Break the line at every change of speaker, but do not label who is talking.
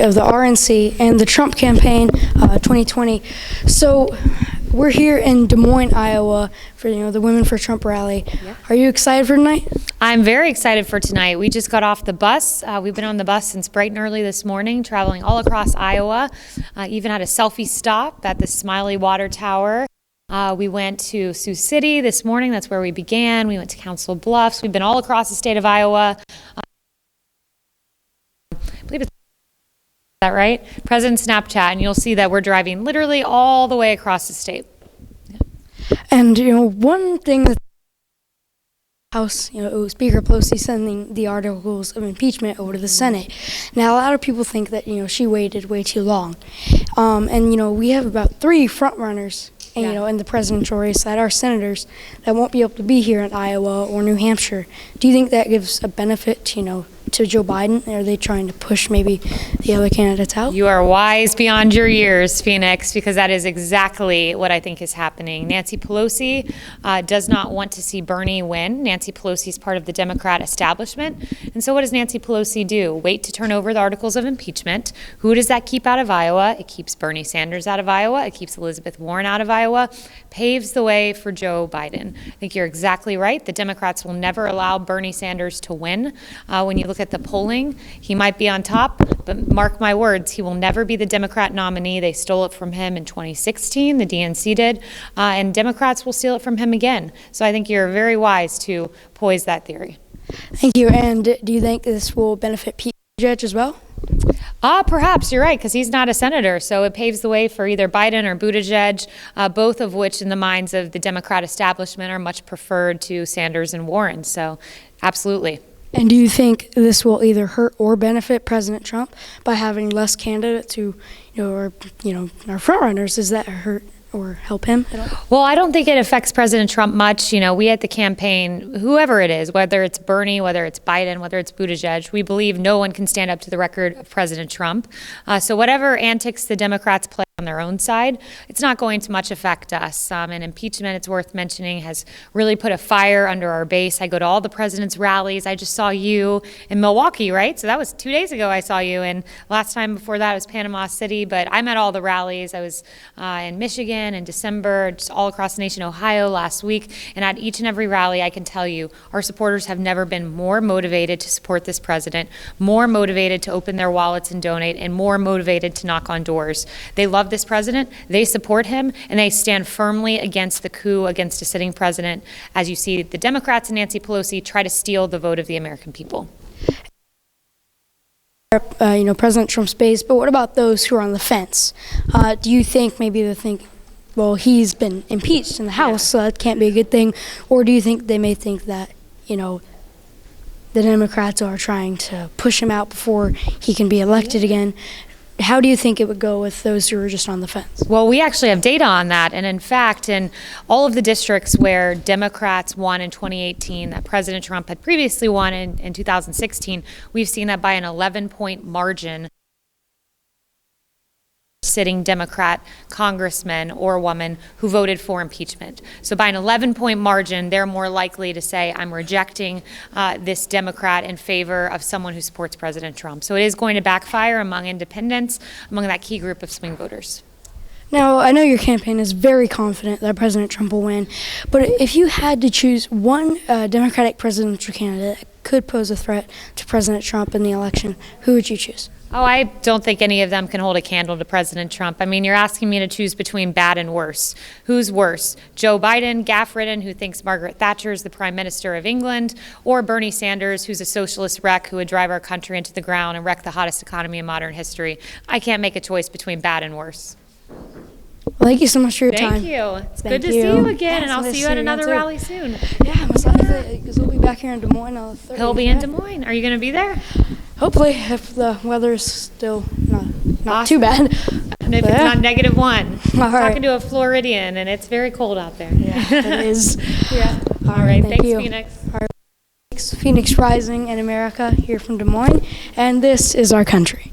of the RNC and the Trump campaign 2020. So we're here in Des Moines, Iowa for the Women for Trump rally. Yeah. Are you excited for tonight?
I'm very excited for tonight. We just got off the bus. We've been on the bus since bright and early this morning, traveling all across Iowa. Even had a selfie stop at the Smiley Water Tower. We went to Sioux City this morning. That's where we began. We went to Council Bluffs. We've been all across the state of Iowa. I believe it's that right? President Snapchat, and you'll see that we're driving literally all the way across the state. Yeah.
And one thing that House, Speaker Pelosi sending the articles of impeachment over to the Senate. Now, a lot of people think that she waited way too long, and we have about 3 front runners. In the presidential race that are senators that won't be able to be here in Iowa or New Hampshire. Do you think that gives a benefit, to Joe Biden? Are they trying to push maybe the other candidates out?
You are wise beyond your years, Phoenix, because that is exactly what I think is happening. Nancy Pelosi does not want to see Bernie win. Nancy Pelosi is part of the Democrat establishment. And so what does Nancy Pelosi do? Wait to turn over the articles of impeachment. Who does that keep out of Iowa? It keeps Bernie Sanders out of Iowa. It keeps Elizabeth Warren out of Iowa. Paves the way for Joe Biden. I think you're exactly right. The Democrats will never allow Bernie Sanders to win. When you look at the polling, he might be on top, but mark my words, he will never be the Democrat nominee. They stole it from him in 2016, the DNC did, and Democrats will steal it from him again. So I think you're very wise to poise that theory.
Thank you. And do you think this will benefit Pete Buttigieg as well?
Perhaps you're right, because he's not a senator, so it paves the way for either Biden or Buttigieg, both of which in the minds of the Democrat establishment are much preferred to Sanders and Warren. So absolutely.
And do you think this will either hurt or benefit President Trump by having less candidates who, are frontrunners? Does that hurt or help him at all?
Well, I don't think it affects President Trump much. We at the campaign, whoever it is, whether it's Bernie, whether it's Biden, whether it's Buttigieg, we believe no one can stand up to the record of President Trump. So whatever antics the Democrats play on their own side, it's not going to much affect us. And impeachment, it's worth mentioning, has really put a fire under our base. I go to all the president's rallies. I just saw you in Milwaukee, right? So that was 2 days ago I saw you, and last time before that was Panama City, but I'm at all the rallies. I was in Michigan in December, just all across the nation, Ohio last week, and at each and every rally I can tell you our supporters have never been more motivated to support this president, more motivated to open their wallets and donate, and more motivated to knock on doors. They love this president, they support him, and they stand firmly against the coup against a sitting president, as you see the Democrats and Nancy Pelosi try to steal the vote of the American people.
President Trump's base, but what about those who are on the fence? Do you think maybe they think, well, he's been impeached in the House, so that can't be a good thing? Or do you think they may think that, the Democrats are trying to push him out before he can be elected again? How do you think it would go with those who are just on the fence?
Well, we actually have data on that. And in fact, in all of the districts where Democrats won in 2018, that President Trump had previously won in 2016, we've seen that by an 11-point margin. Sitting Democrat congressman or woman who voted for impeachment. So by an 11-point margin, they're more likely to say, I'm rejecting this Democrat in favor of someone who supports President Trump. So it is going to backfire among independents, among that key group of swing voters.
Now, I know your campaign is very confident that President Trump will win, but if you had to choose one Democratic presidential candidate that could pose a threat to President Trump in the election, who would you choose?
Oh, I don't think any of them can hold a candle to President Trump. I mean, you're asking me to choose between bad and worse. Who's worse? Joe Biden, gaffe-ridden, who thinks Margaret Thatcher is the Prime Minister of England, or Bernie Sanders, who's a socialist wreck who would drive our country into the ground and wreck the hottest economy in modern history? I can't make a choice between bad and worse.
Well, thank you so much for your time.
Thank you. It's good to see you again, and I'll see you at another rally soon.
Yeah, most likely, because we'll be back here in Des Moines on the 30th.
He'll be in Des Moines. Are you going to be there?
Hopefully, if the weather's still not too bad.
And if it's not -1.
All right.
Talking to a Floridian, and it's very cold out there.
Yeah, it is.
Yeah. All right. Thanks,
you.
Phoenix.
All right. Thanks, Phoenix Rising in America, here from Des Moines, and this is our country.